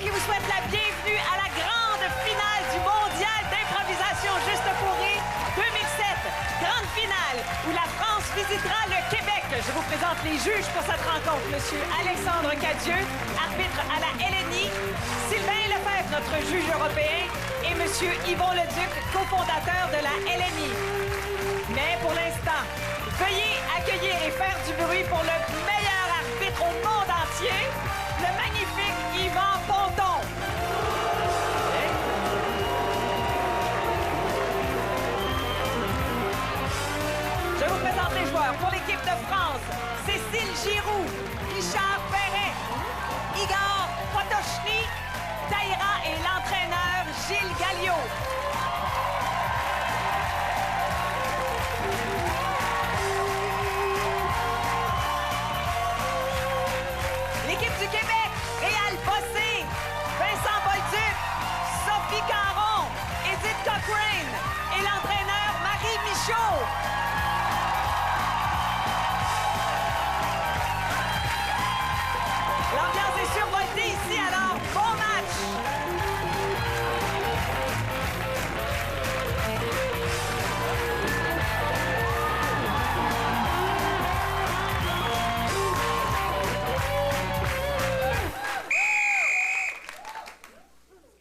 qui vous souhaite la bienvenue à la grande finale du Mondial d'improvisation Juste pour rire 2007. Grande finale où la France visitera le Québec. Je vous présente les juges pour cette rencontre. Monsieur Alexandre Cadieux, arbitre à la LNI, Sylvain Lefebvre, notre juge européen, et Monsieur Yvon Leduc, cofondateur de la LNI. Mais pour l'instant, veuillez accueillir et faire du bruit pour le meilleur arbitre au monde entier, le magnifique Yvan Ponton. Je vous présente les joueurs. Pour l'équipe de France, Cécile Giroux, Richard Perret, Igor Potochny, Taïra et l'entraîneur Gilles Galliot. L'équipe du Québec, Réal Bossé, Vincent Bolduc, Sophie Caron, Edith Cochrane et l'entraîneur Marie Michaud. L'ambiance est survoltée ici, alors bon match!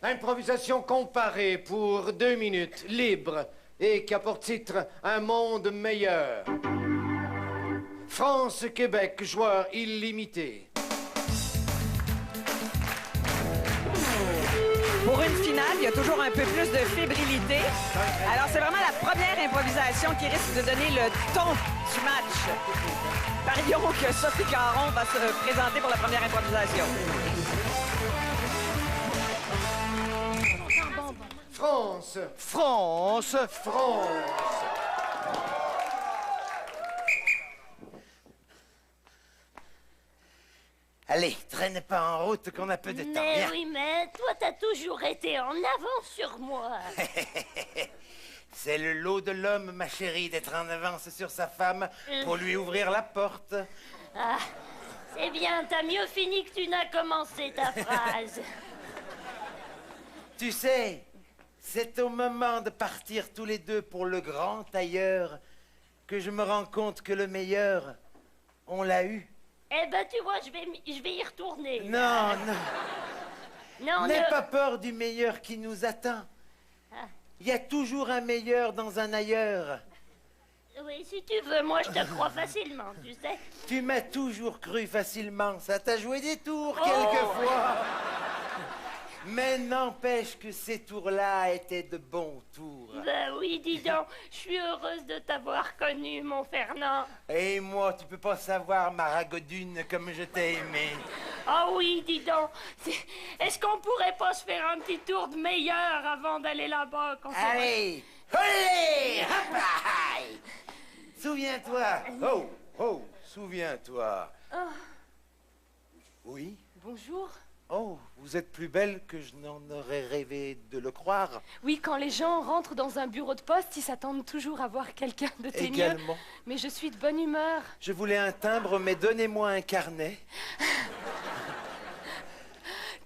Improvisation comparée pour 2 minutes, libre, et qui a pour titre Un monde meilleur. France-Québec, joueur illimité. Pour une finale, il y a toujours un peu plus de fébrilité. Alors, c'est vraiment la première improvisation qui risque de donner le ton du match. Parions que Sophie Caron va se présenter pour la première improvisation. France, France, France. Allez, traîne pas en route qu'on a peu de temps. Mais Viens. oui, mais toi, t'as toujours été en avance sur moi. C'est le lot de l'homme, ma chérie, d'être en avance sur sa femme pour lui ouvrir la porte. Ah, c'est bien, t'as mieux fini que tu n'as commencé ta phrase. Tu sais, c'est au moment de partir tous les deux pour le grand ailleurs que je me rends compte que le meilleur, on l'a eu. Eh ben, tu vois, je vais y retourner. Non, non. Non, N'aie ne- pas peur du meilleur qui nous attend. Ah. Il y a toujours un meilleur dans un ailleurs. Oui, si tu veux, moi, je te crois facilement, tu sais. Tu m'as toujours cru facilement. Ça t'a joué des tours Oh. quelquefois. Mais n'empêche que ces tours-là étaient de bons tours. Ben oui, dis donc, je suis heureuse de t'avoir connu, mon Fernand. Et moi, tu peux pas savoir, ma ragodune, comme je t'ai aimé. Ah oui, dis donc, est-ce qu'on pourrait pas se faire un petit tour de meilleur avant d'aller là-bas? Allez, olé, hop, aïe. Souviens-toi. Oh, oh, souviens-toi. Oui? Bonjour. Oh, vous êtes plus belle que je n'en aurais rêvé de le croire. Oui, quand les gens rentrent dans un bureau de poste, ils s'attendent toujours à voir quelqu'un de teigneux. Également. Mais je suis de bonne humeur. Je voulais un timbre, mais donnez-moi un carnet.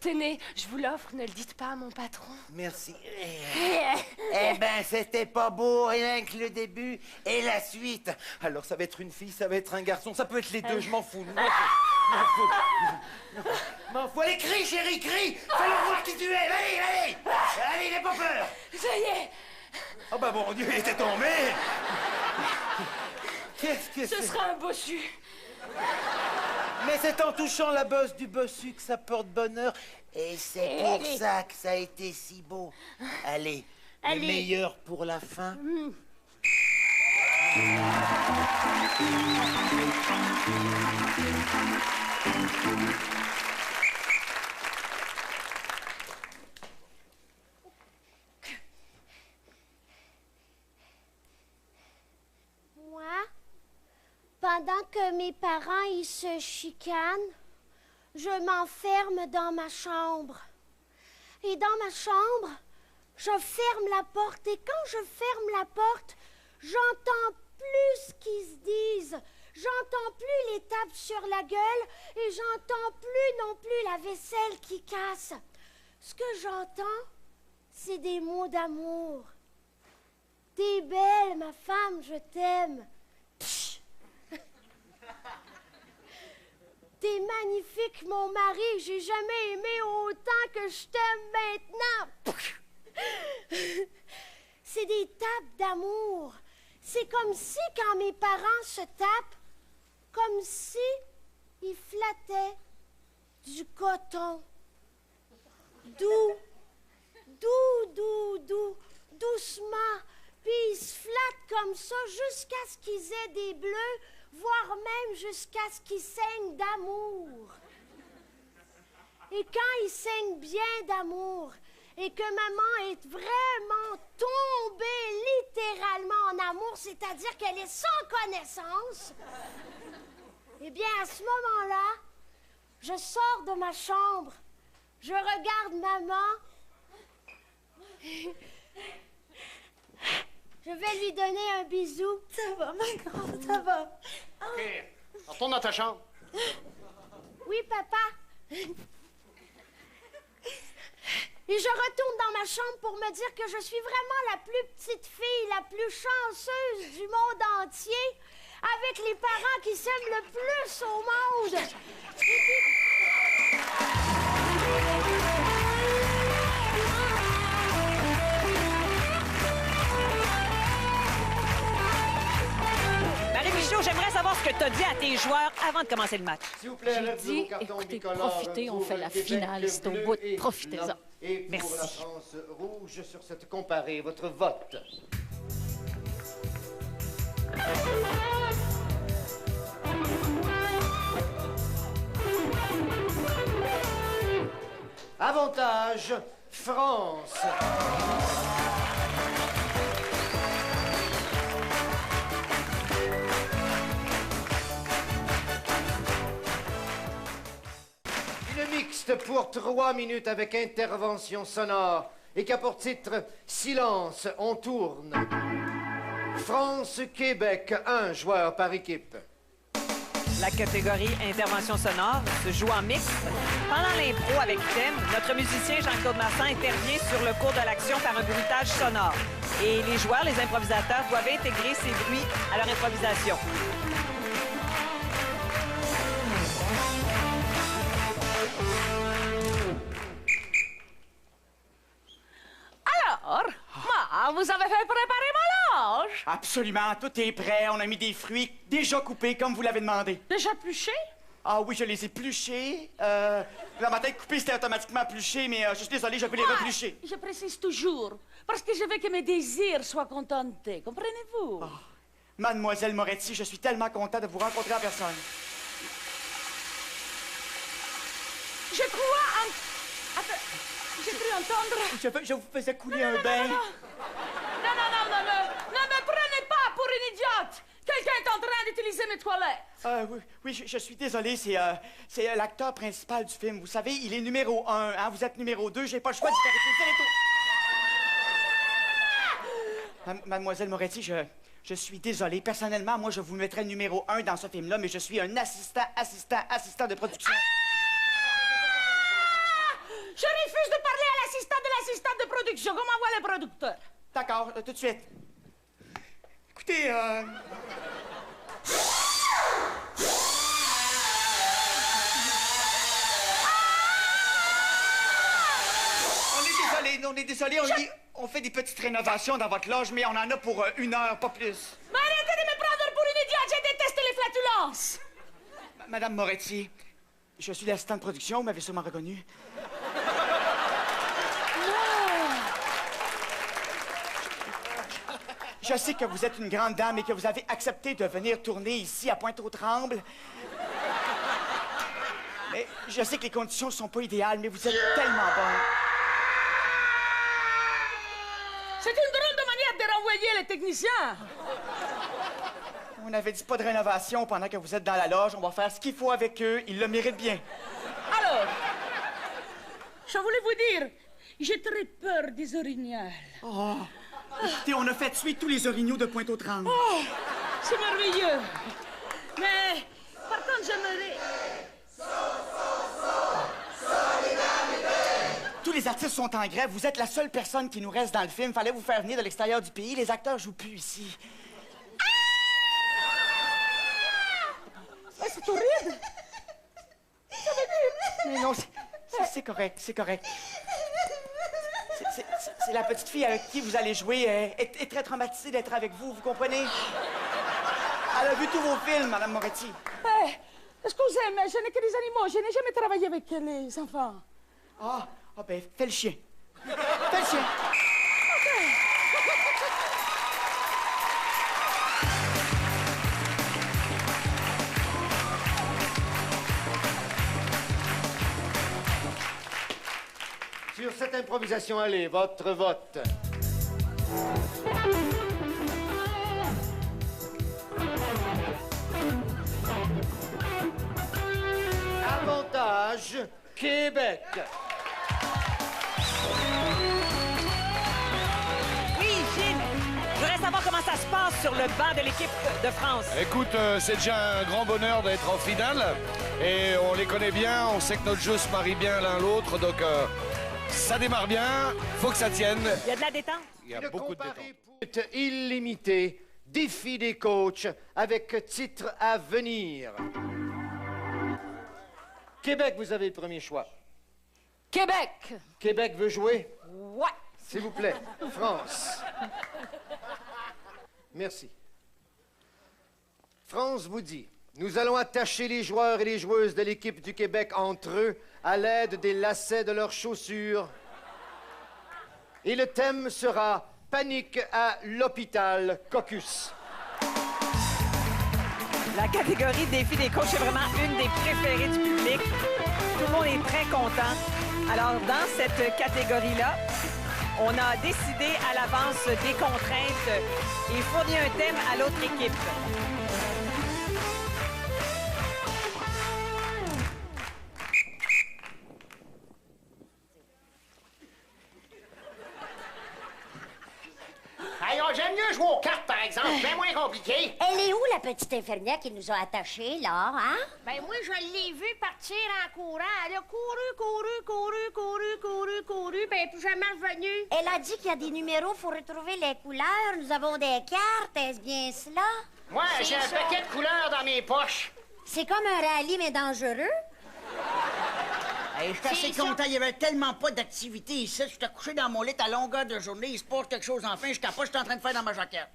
Tenez, je vous l'offre, ne le dites pas à mon patron. Merci. Eh ben, c'était pas beau, rien que le début et la suite. Alors, ça va être une fille, ça va être un garçon, ça peut être les deux, je m'en fous. M'en fous. Allez, crie, chérie, crie. Fais-le voir qui tu es. Allez, allez. Allez, n'aie pas peur. Ça y est, Oh bah bon Dieu, il était tombé. Qu'est-ce que ce c'est? sera un bossu. Mais c'est en touchant la bosse du bossu que ça porte bonheur. Et c'est pour Allez. ça que ça a été si beau. Allez, Allez. le meilleur pour la fin. Moi, pendant que mes parents ils se chicanent, je m'enferme dans ma chambre. Et dans ma chambre, je ferme la porte. Et quand je ferme la porte, j'entends plus ce qu'ils se disent. J'entends plus les tapes sur la gueule et j'entends plus non plus la vaisselle qui casse. Ce que j'entends, c'est des mots d'amour. T'es belle, ma femme, je t'aime. Psh! T'es magnifique, mon mari. J'ai jamais aimé autant que je t'aime maintenant. Psh! C'est des tapes d'amour. C'est comme si, quand mes parents se tapent, comme si ils flattaient du coton. Doux, doucement. Puis ils se flattent comme ça jusqu'à ce qu'ils aient des bleus, voire même jusqu'à ce qu'ils saignent d'amour. Et quand ils saignent bien d'amour, et que maman est vraiment tombée littéralement en amour, c'est-à-dire qu'elle est sans connaissance, eh bien, à ce moment-là, je sors de ma chambre, je regarde maman, je vais lui donner un bisou. Ça va, ma grande, ça va. OK. Retourne dans ta chambre. Oui, papa. Et je retourne dans ma chambre pour me dire que je suis vraiment la plus petite fille, la plus chanceuse du monde entier, avec les parents qui s'aiment le plus au monde. Marie-Michot, j'aimerais savoir ce que tu as dit à tes joueurs avant de commencer le match. S'il vous plaît, J'ai lève-vous dit, vos cartons écoutez, bicolores profitez, on pour fait la Québec finale, c'est au bleu bout, et profitez-en. blanc. Et pour Merci. la France rouge sur cette comparée, votre vote. Avantage, France. Une mixte pour 3 minutes avec intervention sonore et qui a pour titre Silence, on tourne. France-Québec, 1 joueur par équipe. La catégorie intervention sonore se joue en mixte. Pendant l'impro avec thème, notre musicien Jean-Claude Massin intervient sur le cours de l'action par un bruitage sonore. Et les joueurs, les improvisateurs, doivent intégrer ces bruits à leur improvisation. Alors, vous avez fait préparer mon linge. Absolument, tout est prêt. On a mis des fruits déjà coupés comme vous l'avez demandé. Déjà pluché? Ah oui, je les ai pluchés. Dans ma tête, couper, c'était automatiquement pluché, mais je suis désolé, je vais les replucher. Je précise toujours, parce que je veux que mes désirs soient contentés. Comprenez-vous? Oh, Mademoiselle Moretti, je suis tellement content de vous rencontrer en personne. Je crois en... Attends, j'ai cru entendre... Je vous faisais couler un bain. Non, ne me prenez pas pour une idiote! Quelqu'un est en train d'utiliser mes toilettes! Oui, je suis désolé, c'est l'acteur principal du film. Vous savez, il est numéro 1, hein? Vous êtes numéro 2, j'ai pas le choix de faire utiliser les tours. Mademoiselle Moretti, je suis désolé. Personnellement, moi, je vous mettrais numéro 1 dans ce film-là, mais je suis un assistant de production. Je refuse de parler à l'assistant de production. Comment voit le producteur? D'accord, tout de suite. Écoutez, on est désolé, on fait des petites rénovations dans votre loge, mais on en a pour 1 heure, pas plus. Mais arrêtez de me prendre pour une idiote, je déteste les flatulences! Madame Moretti, je suis l'assistant de production, vous m'avez sûrement reconnu. Je sais que vous êtes une grande dame et que vous avez accepté de venir tourner ici à Pointe-aux-Trembles. Mais je sais que les conditions sont pas idéales, mais vous êtes tellement bonne. C'est une drôle de manière de renvoyer les techniciens. On avait dit pas de rénovation pendant que vous êtes dans la loge. On va faire ce qu'il faut avec eux. Ils le méritent bien. Alors, je voulais vous dire, j'ai très peur des orignales. Oh, écoutez, on a fait tuer tous les orignaux de Pointe-aux-Trembles. Oh, c'est merveilleux. Mais, par contre, j'aimerais... les artistes sont en grève. Vous êtes la seule personne qui nous reste dans le film. Fallait vous faire venir de l'extérieur du pays. Les acteurs jouent plus ici. Ah, c'est horrible! Mais non, c'est correct, c'est correct. C'est la petite fille avec qui vous allez jouer. Elle est très traumatisée d'être avec vous, vous comprenez? Elle a vu tous vos films, Madame Moretti. Excusez, mais je n'ai que des animaux. Je n'ai jamais travaillé avec les enfants. Ah, ben, fais le chien. Fais le chien. Sur cette improvisation, allez, votre vote. Avantage Québec. Oui, Gilles, je voudrais savoir comment ça se passe sur le banc de l'équipe de France. Écoute, c'est déjà un grand bonheur d'être en finale. Et on les connaît bien, on sait que notre jeu se marie bien l'un l'autre, donc ça démarre bien, faut que ça tienne. Il y a de la détente. Il y a Le beaucoup de comparé détente. pour illimité, défi des coachs avec titre à venir. Québec, vous avez le premier choix. Québec! Québec veut jouer? Ouais! S'il vous plaît. France. Merci. France vous dit, nous allons attacher les joueurs et les joueuses de l'équipe du Québec entre eux à l'aide des lacets de leurs chaussures. Et le thème sera Panique à l'hôpital Caucus. La catégorie défi des coachs est vraiment une des préférées du public. Tout le monde est très content. Alors, dans cette catégorie-là, on a décidé à l'avance des contraintes et fourni un thème à l'autre équipe. J'aime mieux jouer aux cartes, par exemple. C'est bien moins compliqué. Elle est où, la petite infirmière qui nous a attachés, là, hein? Ben moi, je l'ai vue partir en courant. Elle a couru, ben elle est plus jamais revenue. Elle a dit qu'il y a des numéros, faut retrouver les couleurs. Nous avons des cartes, est-ce bien cela? Moi, j'ai un paquet de couleurs dans mes poches. C'est comme un rallye, mais dangereux. Hey, je suis assez content, il y avait tellement pas d'activité ici. Je suis couché dans mon lit à longueur de journée, il se passe quelque chose enfin, je capote, je suis en train de faire dans ma jaquette.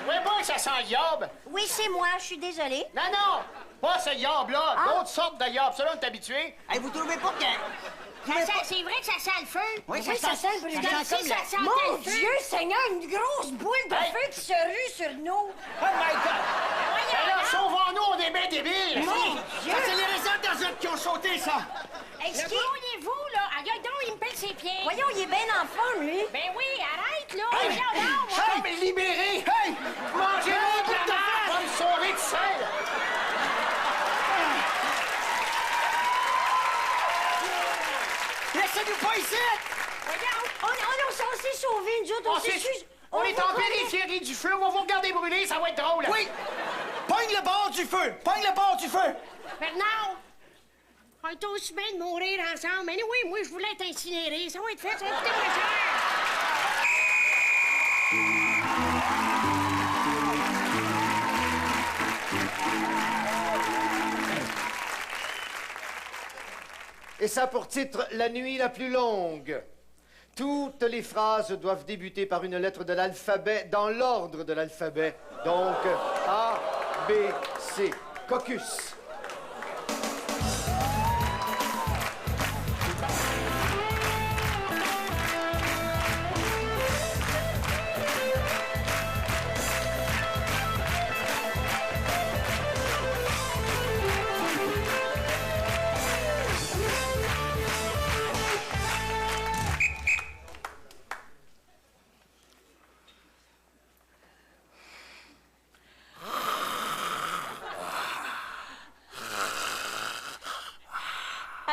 Oui, bon, ça sent le yob. Oui, c'est moi, je suis désolée. Non, non, pas ce yob-là. Ah. D'autres sortes de yob. Ceux-là, on est habitués. Hey, vous trouvez pas que... C'est vrai que ça sent le feu. Oui, ça sent le brûlé. ça sent comme Mon Dieu Seigneur, une grosse boule de Hey. feu qui se rue sur nous. Oh my God! Ben là, sauvons-nous, on est bien débiles. Mon Dieu! Ça, c'est les réserves d'azote qui ont sauté, ça! Le grouillez-vous, là. Aïe, donc, il me pèle ses pieds. Voyons, il est bien en forme, lui. Ben oui, arrête, là. Hey, Voyons donc, moi. hey, mais libérez! Hey! Mangez-nous de la merde! Bonne soirée de sel! Laissez-nous pas ici! On s'est sauvés, nous autres. On est en périphérie du feu, on va vous regarder brûler, ça va être drôle. Oui! Pogne le bord du feu! Pogne le bord du feu! Bernard, on est aussi bien de mourir ensemble. Mais oui, moi, je voulais être incinéré. Ça va être fait, ça va coûter moins cher. Et ça pour titre La nuit la plus longue. Toutes les phrases doivent débuter par une lettre de l'alphabet dans l'ordre de l'alphabet. Donc, A, B, C. Caucus.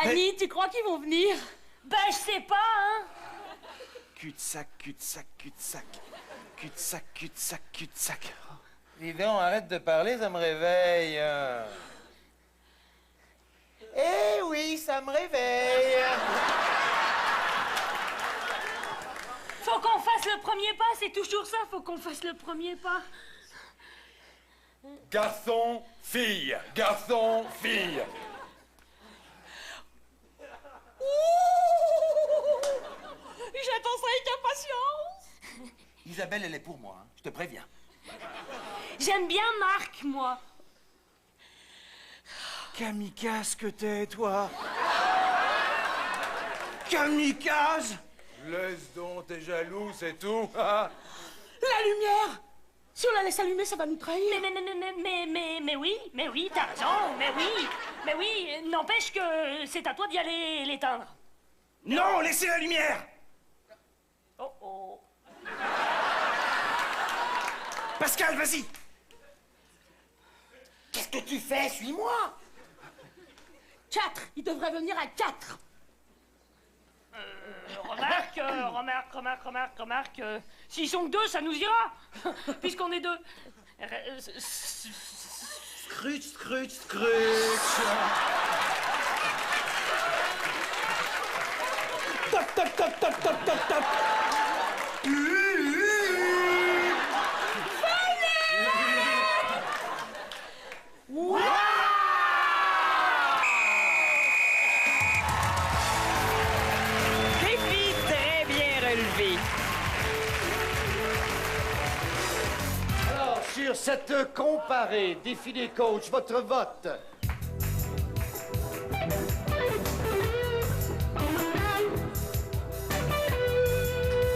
Annie, tu crois qu'ils vont venir? Ben, je sais pas, hein? Cul-de-sac, cul-de-sac, cul-de-sac. Cul-de-sac, cul-de-sac, cul-de-sac. Dis donc, arrête de parler, ça me réveille. Eh oui, ça me réveille. fasse le premier pas, c'est toujours ça, faut qu'on fasse le premier pas. Garçon, fille. Garçon, fille. J'attends ça avec impatience. Isabelle, elle est pour moi, hein. Je te préviens. J'aime bien Marc, moi. Kamikaze que t'es, toi. Kamikaze. Laisse donc, t'es jaloux, c'est tout. La lumière. Si on la laisse allumer, ça va nous trahir. Mais oui, t'as raison, mais oui, n'empêche que c'est à toi d'y aller l'éteindre. Non, laissez la lumière. Oh oh. Pascal, vas-y. Qu'est-ce que tu fais? Suis-moi. 4. Il devrait venir à 4. Remarque, s'ils sont que 2, ça nous ira, puisqu'on est 2. Scrooge. Top. Défi très bien relevé. Alors, sur cette comparée, défilé coach, votre vote.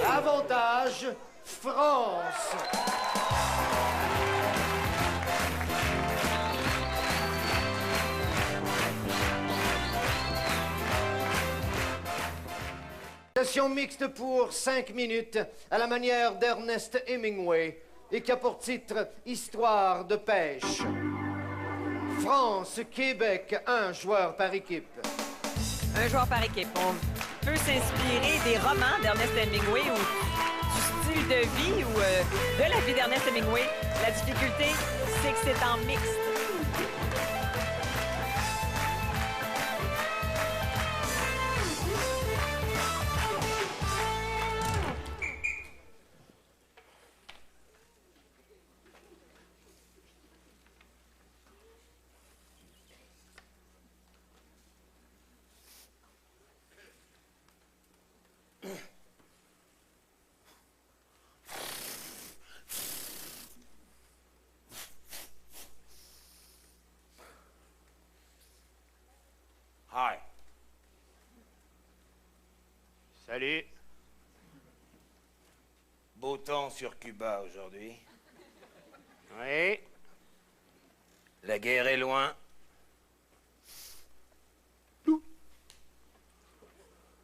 Avantage, France. Session mixte pour 5 minutes, à la manière d'Ernest Hemingway, et qui a pour titre Histoire de pêche. France, Québec, 1 joueur par équipe. Un joueur par équipe. On peut s'inspirer des romans d'Ernest Hemingway ou du style de vie ou de la vie d'Ernest Hemingway. La difficulté, c'est que c'est en mixte. Hi. Salut. Beau temps sur Cuba aujourd'hui. Oui. La guerre est loin. Vous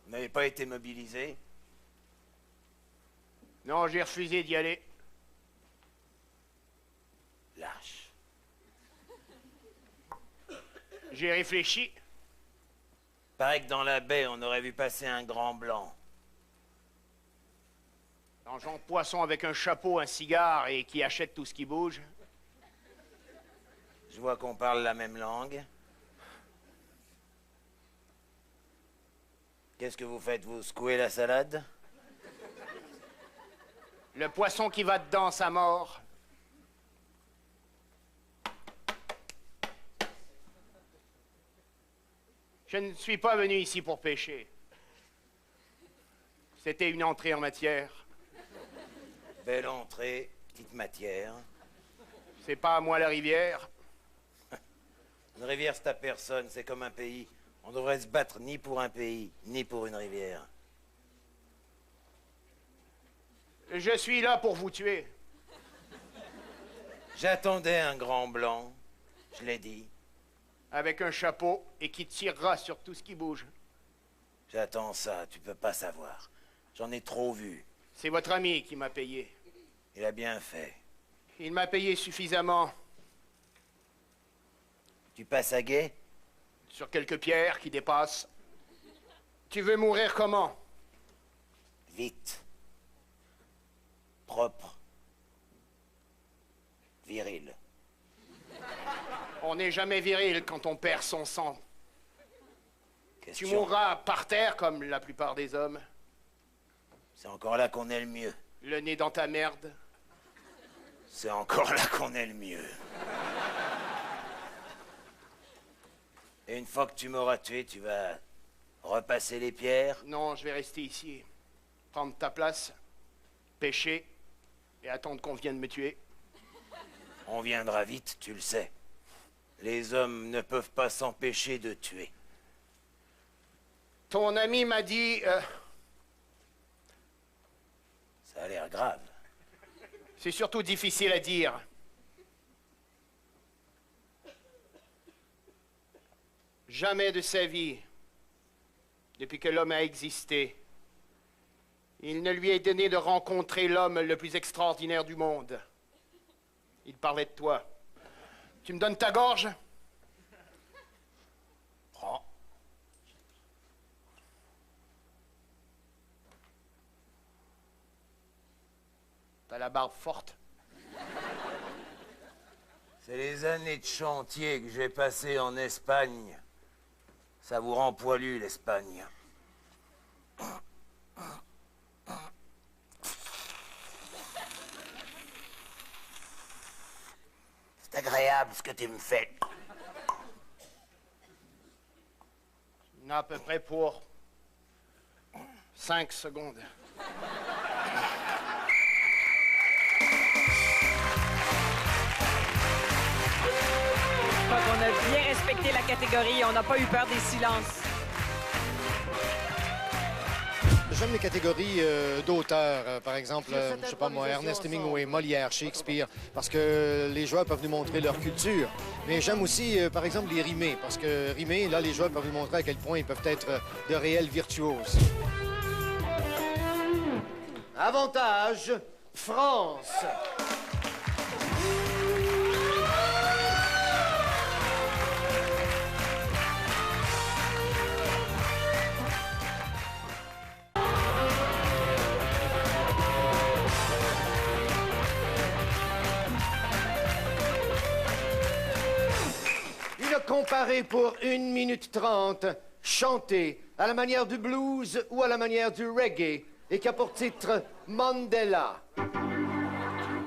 n'avez pas été mobilisé? Non, j'ai refusé d'y aller. Lâche. J'ai réfléchi. Paraît que dans la baie, on aurait vu passer un grand blanc. Un genre de poisson avec un chapeau, un cigare et qui achète tout ce qui bouge. Je vois qu'on parle la même langue. Qu'est-ce que vous faites? Vous secouez la salade? Le poisson qui va dedans, sa mort. Je ne suis pas venu ici pour pêcher. C'était une entrée en matière. Belle entrée, petite matière. C'est pas à moi la rivière. Une rivière, c'est à personne, c'est comme un pays. On devrait se battre ni pour un pays, ni pour une rivière. Je suis là pour vous tuer. J'attendais un grand blanc, je l'ai dit. Avec un chapeau et qui tirera sur tout ce qui bouge. J'attends ça, tu peux pas savoir. J'en ai trop vu. C'est votre ami qui m'a payé. Il a bien fait. Il m'a payé suffisamment. Tu passes à guet? Sur quelques pierres qui dépassent. Tu veux mourir comment? Vite. Propre. Viril. On n'est jamais viril quand on perd son sang. Tu Question. mourras par terre comme la plupart des hommes. C'est encore là qu'on est le mieux. Le nez dans ta merde. C'est encore là qu'on est le mieux. Et une fois que tu m'auras tué, tu vas repasser les pierres? Non, je vais rester ici. Prendre ta place, pêcher et attendre qu'on vienne me tuer. On viendra vite, tu le sais. Les hommes ne peuvent pas s'empêcher de tuer. Ton ami m'a dit... Ça a l'air grave. C'est surtout difficile à dire. Jamais de sa vie, depuis que l'homme a existé, il ne lui est donné de rencontrer l'homme le plus extraordinaire du monde. Il parlait de toi. Tu me donnes ta gorge? Prends. T'as la barbe forte. C'est les années de chantier que j'ai passées en Espagne. Ça vous rend poilu, l'Espagne. C'est agréable ce que tu me fais. Il y en a à peu près pour 5 secondes. Je crois qu'on a bien respecté la catégorie. On n'a pas eu peur des silences. J'aime les catégories d'auteurs, par exemple, je sais pas moi, Ernest Hemingway, Molière, Shakespeare, parce que les joueurs peuvent nous montrer leur culture. Mais j'aime aussi, par exemple, les rimés, parce que rimer, là, les joueurs peuvent nous montrer à quel point ils peuvent être de réels virtuoses. Avantage, France. Comparé pour 1 minute 30, chanté à la manière du blues ou à la manière du reggae, et qui a pour titre Mandela.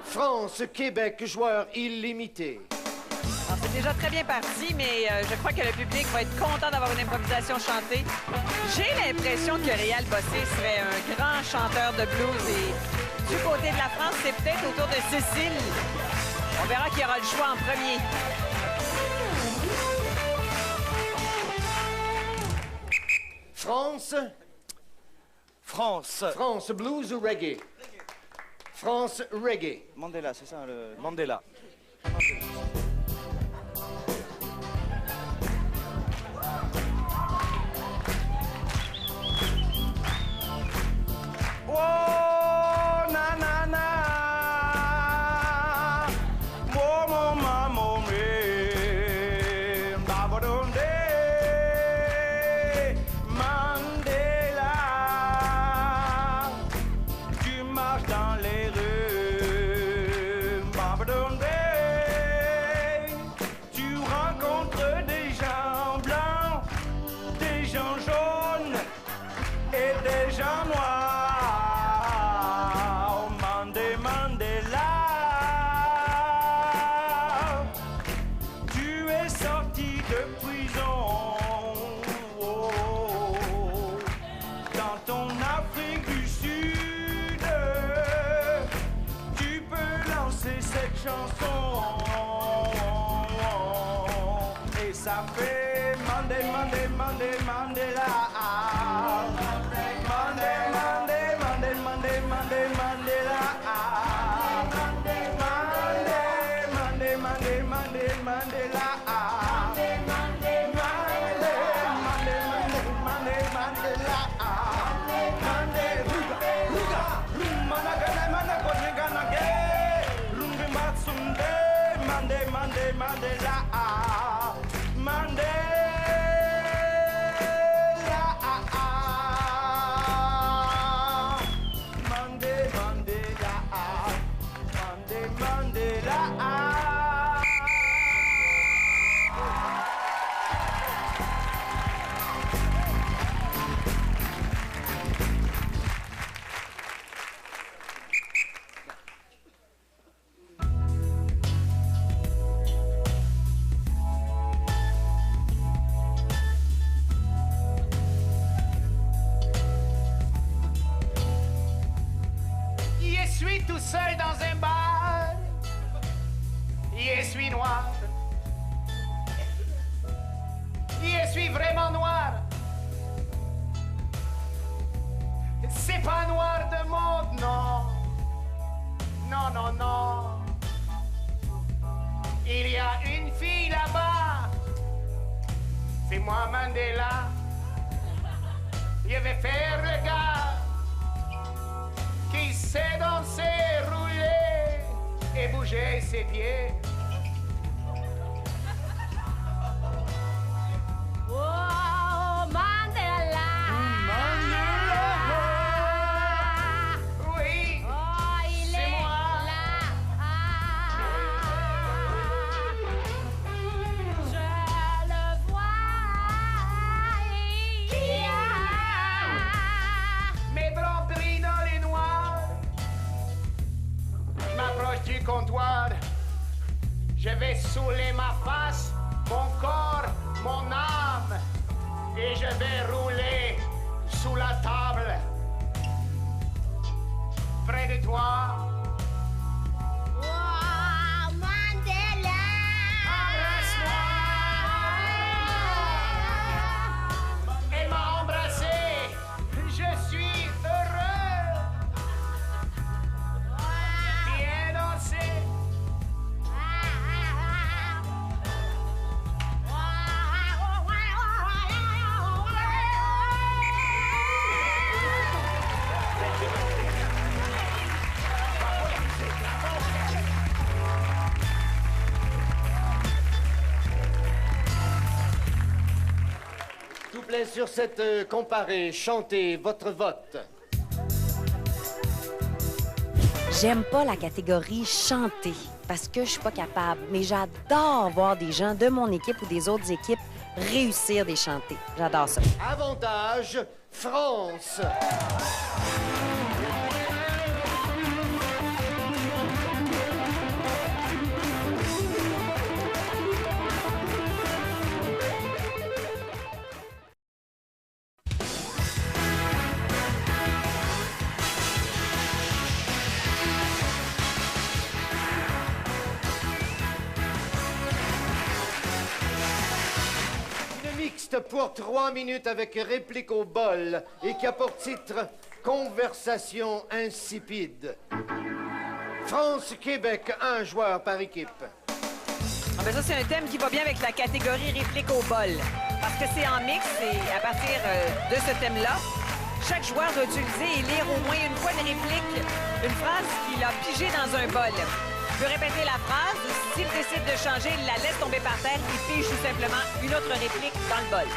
France-Québec, joueur illimité. C'est déjà très bien parti, mais je crois que le public va être content d'avoir une improvisation chantée. J'ai l'impression que Réal Bossé serait un grand chanteur de blues, et du côté de la France, c'est peut-être autour de Cécile. On verra qui aura le choix en premier. France. France. France, blues ou reggae? France, reggae. Mandela, c'est ça, le... Mandela. Oh, na, na, na. Mo, mo, ma, mo, me. Babadonde. seul dans un bar. Je suis noir. Je suis vraiment noir. C'est pas noir de monde, non. Non, non, non. Il y a une fille là-bas. C'est moi, Mandela. Je vais faire le gars qui sait danser, rouler et bouger ses pieds. Oh, Mandela. Oui, Oh, il c'est est moi. là. Je le vois. Il y a Mes broderies dans les noirs. Je m'approche du comptoir. Je vais saouler ma face, mon corps, mon âme. Et je vais rouler sous la table. Près de toi. Oh, Mandela. Embrasse-moi. Elle m'a embrassé. Je suis heureux. Viens danser. S'il vous plaît, sur cette comparée, chantez votre vote. J'aime pas la catégorie chanter parce que je suis pas capable, mais j'adore voir des gens de mon équipe ou des autres équipes réussir des chanter. J'adore ça. Avantage, France. Une mixte pour 3 minutes avec réplique au bol et qui a pour titre Conversation insipide. France-Québec, un joueur par équipe. Ah ben ça, c'est un thème qui va bien avec la catégorie réplique au bol. Parce que c'est en mix et à partir de ce thème-là, chaque joueur doit utiliser et lire au moins une fois une réplique, une phrase qu'il a pigée dans un bol. Il peut répéter la phrase ou s'il décide de changer, il la laisse tomber par terre et pige tout simplement une autre réplique dans le bol.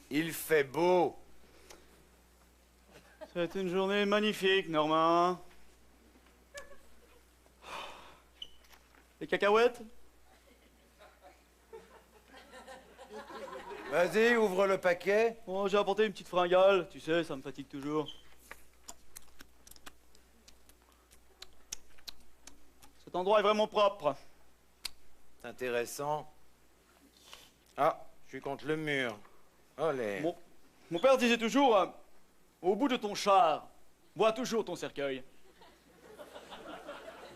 Il fait beau. C'est une journée magnifique, Normand. Les cacahuètes? Vas-y, ouvre le paquet. Oh, j'ai apporté une petite fringale. Tu sais, ça me fatigue toujours. Cet endroit est vraiment propre. C'est intéressant. Ah, je suis contre le mur. Allez. Mon père disait toujours, au bout de ton char, vois toujours ton cercueil.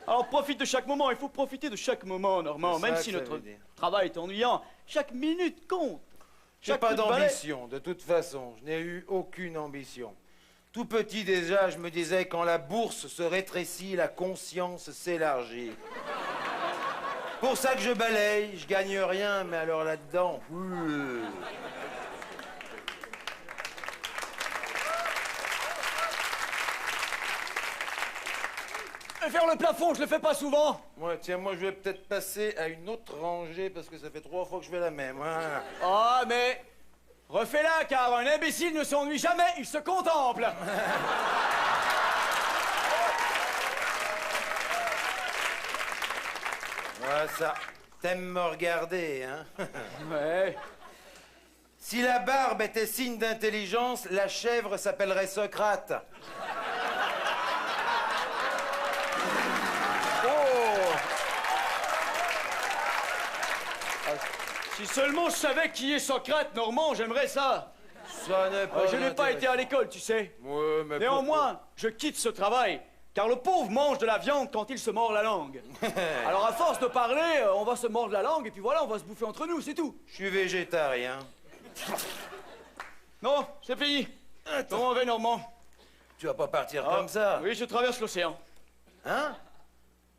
Alors profite de chaque moment, il faut profiter de chaque moment, Normand, même si notre travail est ennuyant. Chaque minute compte. J'ai pas d'ambition, de toute façon. Je n'ai eu aucune ambition. Tout petit déjà, je me disais, quand la bourse se rétrécit, la conscience s'élargit. Pour ça que je balaye, je gagne rien, mais alors là-dedans... Faire le plafond, je le fais pas souvent. Ouais, tiens, moi je vais peut-être passer à une autre rangée parce que ça fait 3 fois que je fais la même. Hein. Ah, mais refais-la, car un imbécile ne s'ennuie jamais, il se contemple. Ouais, ça. T'aimes me regarder, hein? Ouais. Si la barbe était signe d'intelligence, la chèvre s'appellerait Socrate. Si seulement je savais qui est Socrate, Normand, j'aimerais ça. Ça n'est pas Je n'ai pas été à l'école, tu sais. Ouais, mais néanmoins, je quitte ce travail, car le pauvre mange de la viande quand il se mord la langue. Alors à force de parler, on va se mordre la langue et puis voilà, on va se bouffer entre nous, c'est tout. Je suis végétarien. Non, c'est fini. Comment va, Normand? Tu vas pas partir comme ça. Oui, je traverse l'océan. Hein?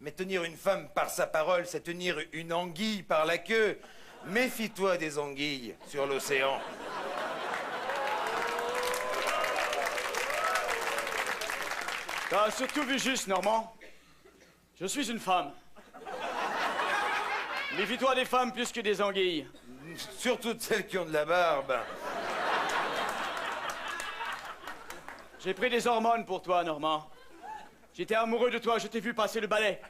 Mais tenir une femme par sa parole, c'est tenir une anguille par la queue. Méfie-toi des anguilles sur l'océan. T'as surtout vu juste, Normand. Je suis une femme. Méfie-toi des femmes plus que des anguilles. Surtout de celles qui ont de la barbe. J'ai pris des hormones pour toi, Normand. J'étais amoureux de toi, je t'ai vu passer le balai.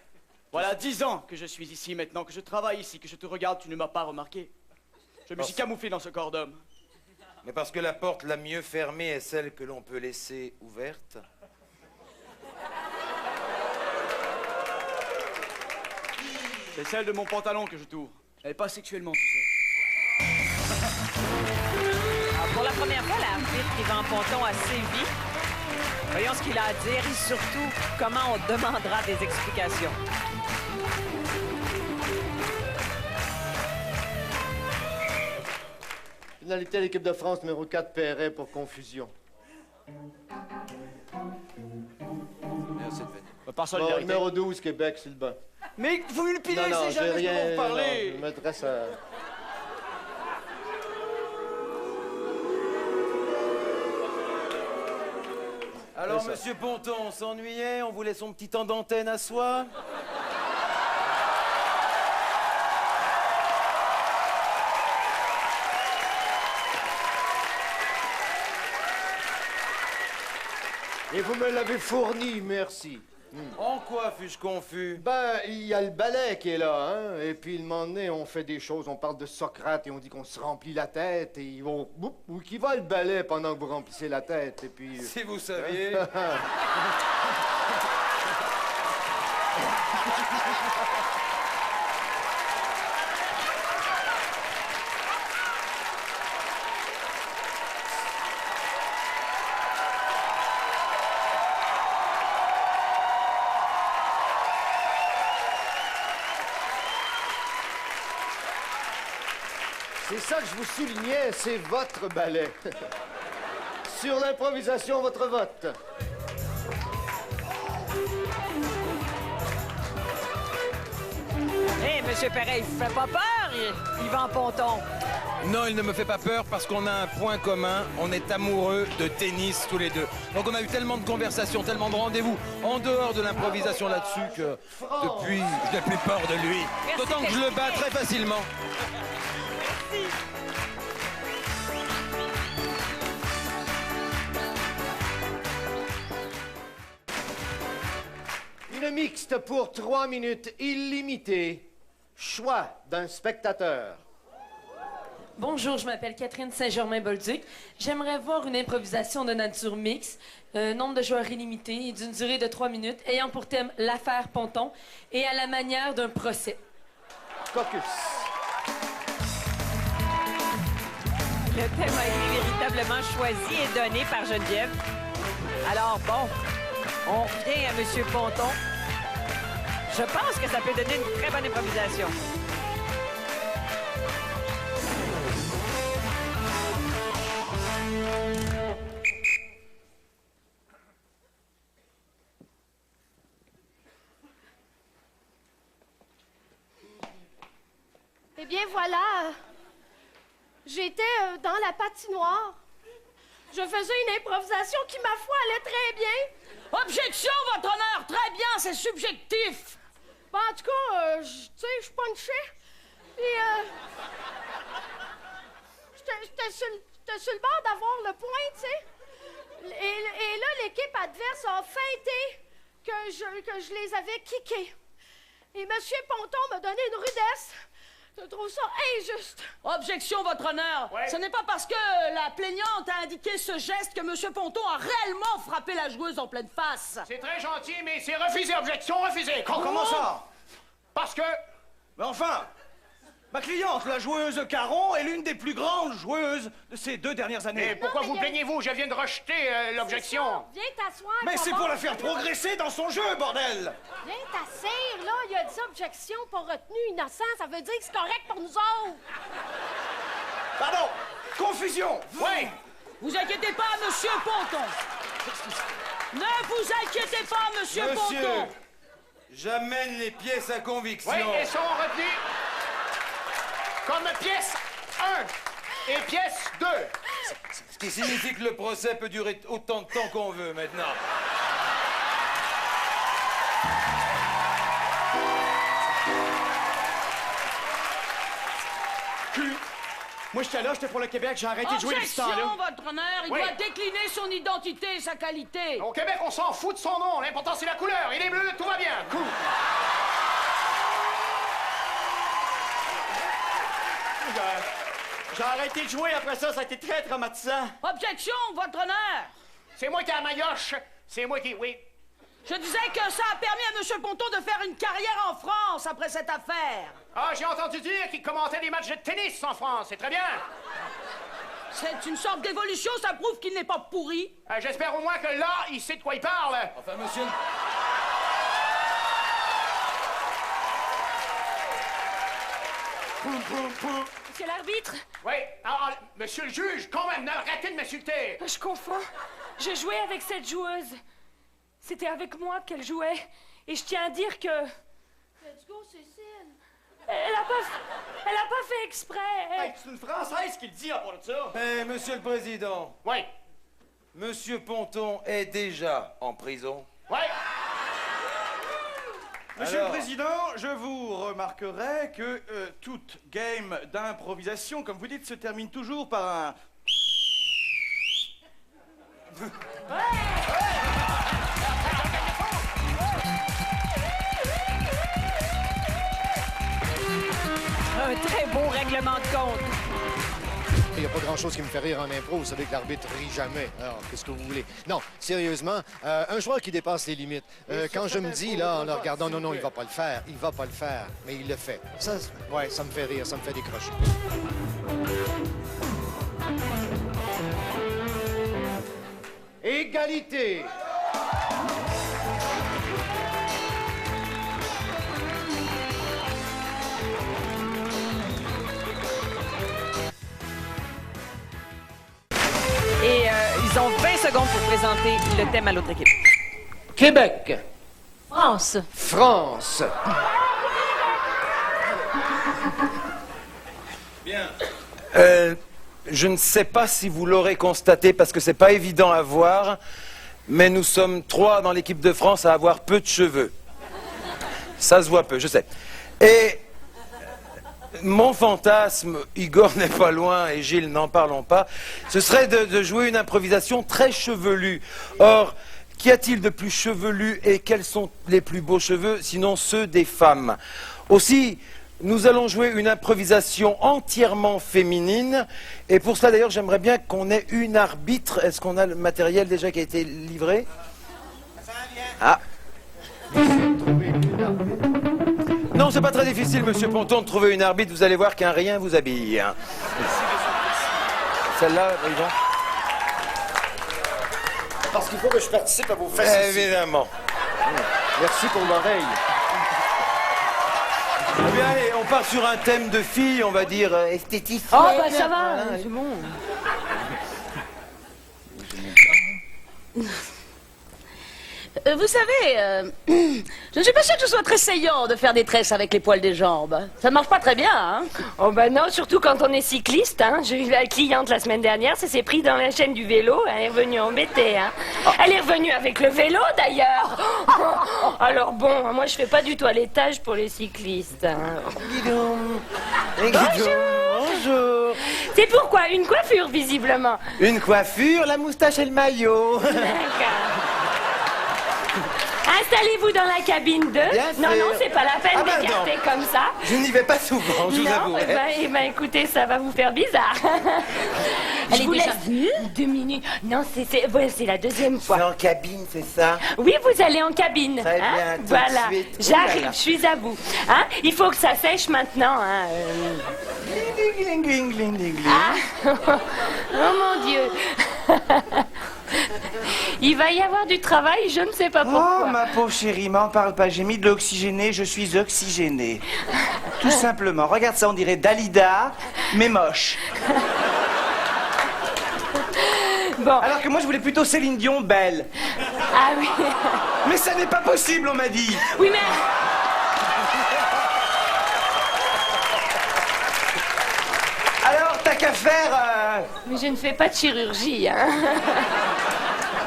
Voilà 10 ans que je suis ici, maintenant que je travaille ici, que je te regarde, tu ne m'as pas remarqué. Je me suis camouflé dans ce corps d'homme. Mais parce que la porte la mieux fermée est celle que l'on peut laisser ouverte. C'est celle de mon pantalon que je t'ouvre. Elle est pas sexuellement, tu sais. Alors, pour la première fois, l'arbitre Yvan Ponton a sévi. Voyons ce qu'il a à dire et surtout comment on demandera des explications. Pénalité à l'équipe de France, numéro 4, Perret pour confusion. Merci de venir. Par solidarité. Numéro 12, Québec, Sylvain. Mais vous me le pilez, non, c'est jamais rien, pour parler. Non, je m'adresse à... Alors, monsieur Ponton, on s'ennuyait, on voulait son petit temps d'antenne à soi. Et vous me l'avez fourni, merci. En quoi fus-je confus? Ben, il y a le balai qui est là, hein. Et puis, le moment donné, on fait des choses, on parle de Socrate et on dit qu'on se remplit la tête et ils vont... Où qui va le balai pendant que vous remplissez la tête? Et puis... Si vous saviez... C'est ça que je vous soulignais, c'est votre balai. Sur l'improvisation, votre vote. Hé, Monsieur Perret, il vous fait pas peur, Yvan Ponton? Non, il ne me fait pas peur parce qu'on a un point commun. On est amoureux de tennis tous les deux. Donc on a eu tellement de conversations, tellement de rendez-vous en dehors de l'improvisation là-dessus que depuis, je n'ai plus peur de lui. D'autant que je le bats très facilement. Une mixte pour 3 minutes illimitées. Choix d'un spectateur. Bonjour, je m'appelle Catherine Saint-Germain-Bolduc. J'aimerais voir une improvisation de nature mixte, nombre de joueurs illimité et d'une durée de 3 minutes, ayant pour thème l'affaire Ponton et à la manière d'un procès. Caucus. Le thème a été véritablement choisi et donné par Geneviève. Alors, bon, on revient à Monsieur Ponton. Je pense que ça peut donner une très bonne improvisation. Eh bien, voilà. J'étais dans la patinoire. Je faisais une improvisation qui, ma foi, allait très bien. Objection, votre honneur! Très bien, c'est subjectif! Ben, en tout cas, tu sais, je punchais. Puis, j'étais sur le bord d'avoir le point, tu sais. Et là, l'équipe adverse a feinté que je les avais kickés. Et M. Ponton m'a donné une rudesse. Je trouve ça injuste. Objection, votre honneur. Ouais. Ce n'est pas parce que la plaignante a indiqué ce geste que M. Ponton a réellement frappé la joueuse en pleine face. C'est très gentil, mais c'est refusé. Objection refusée. Comment ça? Parce que... Mais enfin! Ma cliente, la joueuse Caron, est l'une des plus grandes joueuses de ces 2 dernières années. Mais pourquoi vous plaignez-vous? Je viens de rejeter l'objection. Viens t'asseoir. Mais c'est pour la faire progresser dans son jeu, bordel! Viens t'asseoir, là. Il a dit objection pour retenue innocent. Ça veut dire que c'est correct pour nous autres. Pardon! Confusion! Oui! Vous inquiétez pas, Monsieur Ponton. Ne vous inquiétez pas, Monsieur Ponton. J'amène les pièces à conviction. Oui, elles sont retenues comme pièce 1 et pièce 2. Ce qui signifie que le procès peut durer autant de temps qu'on veut maintenant. Moi, j'étais là, j'étais pour le Québec, j'ai arrêté de jouer depuis ce temps-là. Objection, votre honneur. Il Oui. doit décliner son identité et sa qualité. Au Québec, on s'en fout de son nom. L'important, c'est la couleur. Il est bleu, tout va bien. Cool. J'ai arrêté de jouer après ça, ça a été très traumatisant. Objection, votre honneur. C'est moi qui ai la maillotche. C'est moi qui... Oui. Je disais que ça a permis à Monsieur Ponton de faire une carrière en France après cette affaire. Ah, j'ai entendu dire qu'il commentait des matchs de tennis en France. C'est très bien. C'est une sorte d'évolution, ça prouve qu'il n'est pas pourri. J'espère au moins que là, il sait de quoi il parle. Enfin, monsieur... Monsieur l'arbitre? Oui. Alors, monsieur le juge, quand même, arrêtez de m'insulter. Je confonds. Je jouais avec cette joueuse. C'était avec moi qu'elle jouait. Et je tiens à dire que... Let's go, Cécile. Elle a pas fait exprès. Hey, c'est une Française qui le dit à part de ça. Mais, monsieur le président... Oui. Monsieur Ponton est déjà en prison. Oui. Monsieur le Président, je vous remarquerai que toute game d'improvisation, comme vous dites, se termine toujours par un... Un très beau règlement de compte. Il n'y a pas grand-chose qui me fait rire en impro. Vous savez que l'arbitre rit jamais. Alors, qu'est-ce que vous voulez? Non, sérieusement, un joueur qui dépasse les limites. Quand je me dis, là, en le regardant, non, il va pas le faire. Il va pas le faire, mais il le fait. Ça, ouais, ça me fait rire, ça me fait décrocher. Égalité. Et ils ont 20 secondes pour présenter le thème à l'autre équipe. Québec. France. France. Bien. Je ne sais pas si vous l'aurez constaté parce que c'est pas évident à voir, mais nous sommes 3 dans l'équipe de France à avoir peu de cheveux. Ça se voit peu, je sais. Et mon fantasme, Igor n'est pas loin et Gilles, n'en parlons pas, ce serait de jouer une improvisation très chevelue. Or, qu'y a-t-il de plus chevelu et quels sont les plus beaux cheveux, sinon ceux des femmes? Aussi, nous allons jouer une improvisation entièrement féminine. Et pour cela, d'ailleurs, j'aimerais bien qu'on ait une arbitre. Est-ce qu'on a le matériel déjà qui a été livré? Ah. Non, c'est pas très difficile, monsieur Ponton, de trouver une arbitre. Vous allez voir qu'un rien vous habille. Celle-là, Yvon. Parce qu'il faut que je participe à vos fesses. Évidemment. Merci pour l'oreille. Eh bien, allez, on part sur un thème de fille, on va dire esthétique. Oh, bah ça va, c'est bon. Vous savez, je ne suis pas sûre que ce soit très saillant de faire des tresses avec les poils des jambes. Ça ne marche pas très bien, hein? Oh ben non, surtout quand on est cycliste, hein. J'ai eu la cliente la semaine dernière, ça s'est pris dans la chaîne du vélo, elle est revenue embêtée, hein. Elle est revenue avec le vélo, d'ailleurs. Alors bon, moi je fais pas du toilettage pour les cyclistes, hein. Bonjour. C'est pourquoi? Une coiffure, visiblement. Une coiffure, la moustache et le maillot. D'accord. Installez-vous dans la cabine 2. Bien Non, sûr. non, c'est pas la peine Ah, pardon. d'écarter comme ça. Je n'y vais pas souvent, je vous avoue. Non, eh ben, écoutez, ça va vous faire bizarre. Elle est déjà venue? 2 minutes. Non, c'est la deuxième fois. C'est en cabine, c'est ça? Oui, vous allez en cabine. Très hein? bien, tout de Voilà, suite. Oh là j'arrive, là. je suis à vous. Hein? Il faut que ça sèche maintenant. Hein? Gling, gling, gling, gling, gling. Ah. Oh mon Dieu. Il va y avoir du travail, je ne sais pas pourquoi. Oh, ma pauvre chérie, m'en parle pas. J'ai mis de l'oxygéné, je suis oxygéné. Tout simplement. Regarde ça, on dirait Dalida, mais moche. Bon. Alors que moi, je voulais plutôt Céline Dion belle. Ah oui. Mais ça n'est pas possible, on m'a dit. Oui, mais... Alors, t'as qu'à faire... Mais je ne fais pas de chirurgie, hein.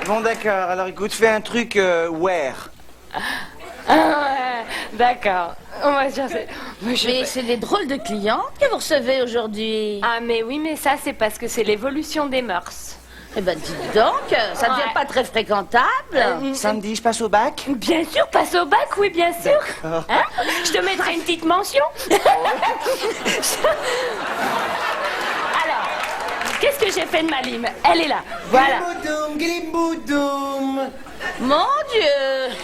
Bon, d'accord. Alors, écoute, fais un truc wear. Ah ouais, d'accord. On va chercher. Mais c'est des drôles de clients que vous recevez aujourd'hui. Ah, mais oui, mais ça, c'est parce que c'est l'évolution des mœurs. Eh ben, dites donc, ça ne devient Ouais. pas très fréquentable. Samedi, je passe au bac? Bien sûr, passe au bac, oui, bien sûr. D'accord. Hein? Je te mettrai une petite mention. Alors, qu'est-ce que j'ai fait de ma lime? Elle est là. Voilà. Glimoudoum, glimoudoum. Mon Dieu!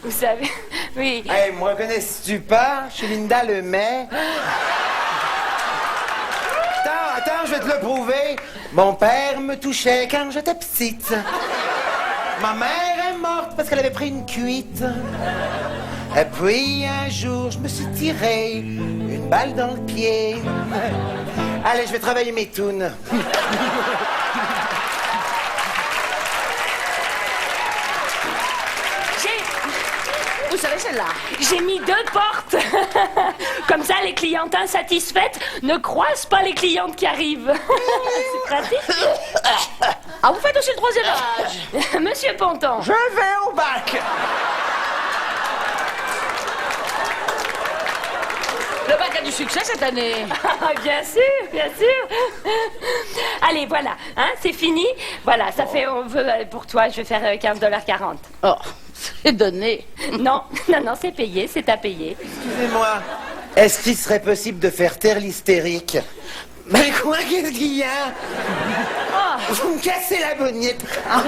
Vous savez, oui. Hey, me reconnais-tu pas? Je suis Linda Lemay. Attends, je vais te le prouver. Mon père me touchait quand j'étais petite. Ma mère est morte parce qu'elle avait pris une cuite. Et puis un jour, je me suis tiré une balle dans le pied. Allez, je vais travailler mes tounes. Vous savez celle-là? J'ai mis 2 portes. Comme ça, les clientes insatisfaites ne croisent pas les clientes qui arrivent. C'est pratique. Ah, vous faites aussi le 3e âge? Monsieur Ponton. Je vais au bac. Le bac a du succès cette année. Ah, bien sûr, bien sûr. Allez, voilà, hein, c'est fini. Voilà, ça fait, pour toi, je vais faire 15,40 $. Oh, c'est donné. Non, c'est payé, c'est à payer. Excusez-moi, est-ce qu'il serait possible de faire taire l'hystérique? Mais quoi, qu'est-ce qu'il y a? Vous me cassez la bonnette. Ah,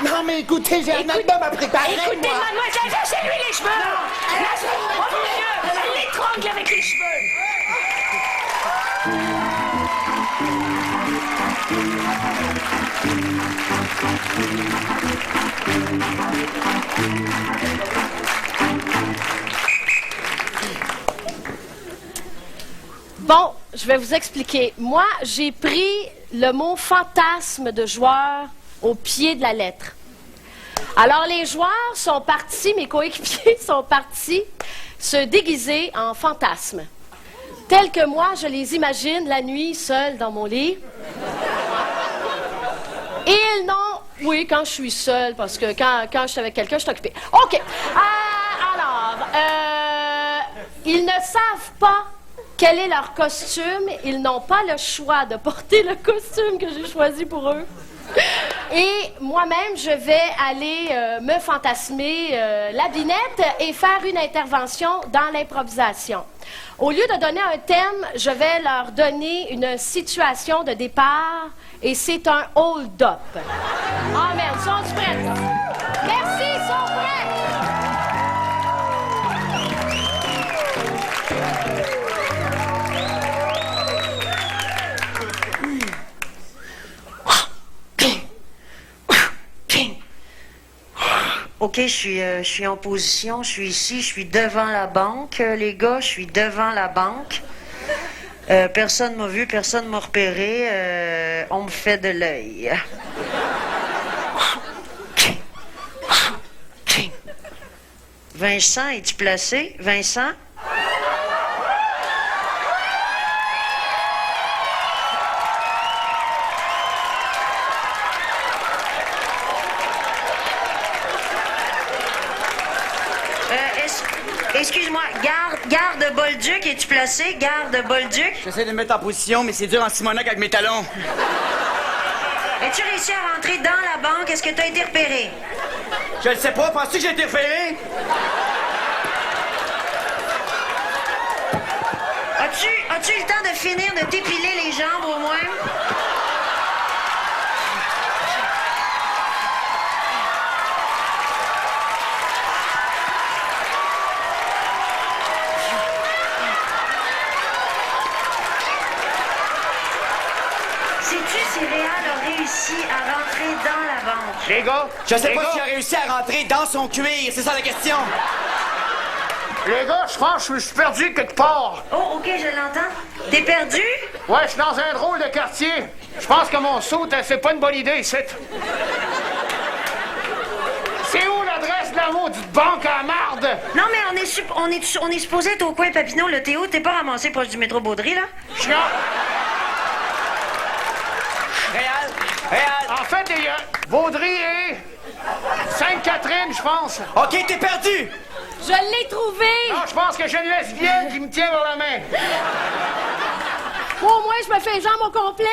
non, mais écoutez, j'ai un album à préparer. Écoutez, moi. mademoiselle, lâchez-lui les cheveux. Oh mon Dieu, elle l'étrangle avec les cheveux. Bon, je vais vous expliquer. Moi, j'ai pris le mot fantasme de joueur au pied de la lettre. Alors, les joueurs sont partis, mes coéquipiers sont partis se déguiser en fantasmes. Tels que moi, je les imagine la nuit, seuls dans mon lit. Et ils n'ont... Oui, quand je suis seule, parce que quand je suis avec quelqu'un, je suis occupée. OK. Ils ne savent pas quel est leur costume. Ils n'ont pas le choix de porter le costume que j'ai choisi pour eux. Et moi-même, je vais aller me fantasmer la binette et faire une intervention dans l'improvisation. Au lieu de donner un thème, je vais leur donner une situation de départ et c'est un hold-up. Ah merde, ils sont prêts? Merci, ils sont prêts! OK, je suis en position, je suis ici, je suis devant la banque. Les gars, je suis devant la banque. Personne m'a vu, personne m'a repéré. On me fait de l'œil. Vincent, es-tu placé? Vincent? Excuse-moi, garde Bolduc, es-tu placé? Garde Bolduc? J'essaie de me mettre en position, mais c'est dur en Simonac avec mes talons. Es-tu réussi à rentrer dans la banque? Est-ce que tu as été repéré? Je le sais pas, penses-tu que j'ai été repéré? As-tu eu le temps de finir de t'épiler les jambes au moins? Sais-tu si Réal a réussi à rentrer dans la banque? Les gars, je sais pas s'il a réussi à rentrer dans son cuir, c'est ça la question. Les gars, je pense que je suis perdu quelque part. Oh, OK, je l'entends. T'es perdu? Ouais, je suis dans un drôle de quartier. Je pense que mon saut, c'est pas une bonne idée, c'est... C'est où l'adresse de la maudite banque à marde? Non, mais on est supposé être au coin Papineau, le Théo. T'es pas ramassé proche du métro Baudry, là? Chiant. Réal. En fait, il y a Baudry et Sainte-Catherine, je pense. OK, t'es perdu. Je l'ai trouvé! Non, je pense que j'ai une lesbienne qui me tient par la main. Au moins, je me fais les jambes au complet.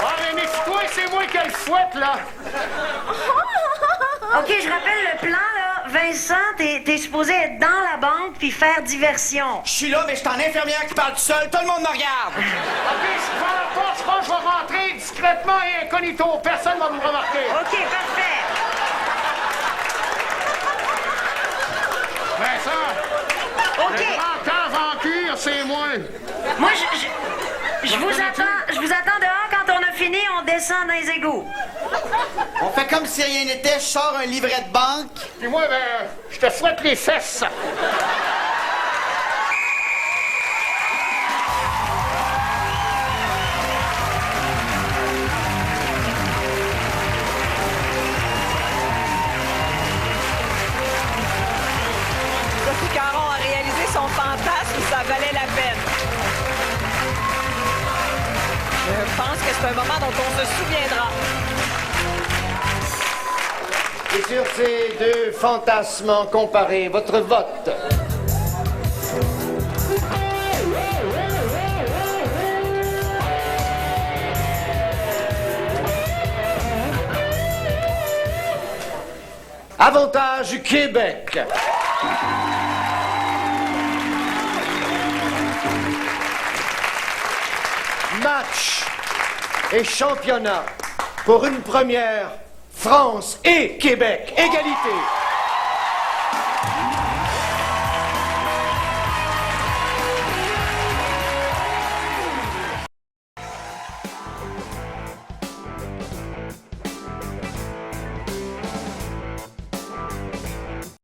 Ah, mais méfie-toi, c'est moi qui ai le fouette, là. OK, je rappelle le plan, là. Vincent, t'es supposé être dans la banque puis faire diversion. Je suis là, mais je suis en infirmière qui parle tout seul. Tout le monde me regarde. OK, je prends la porte, je pense que je vais rentrer discrètement et incognito. Personne ne va me remarquer. OK, parfait. Vincent, OK. le grand cave en cuir, c'est moi. Moi, je vous attends dehors. Quand on a fini, on descend dans les égouts. On fait comme si rien n'était, je sors un livret de banque. Puis moi, ben, je te fouette les fesses. Sophie Caron a réalisé son fantasme, ça valait la peine. Je pense que c'est un moment dont on se souviendra. Et sur ces deux fantasmes comparés, votre vote. Avantage Québec. Match et championnat pour une première, France et Québec. Égalité.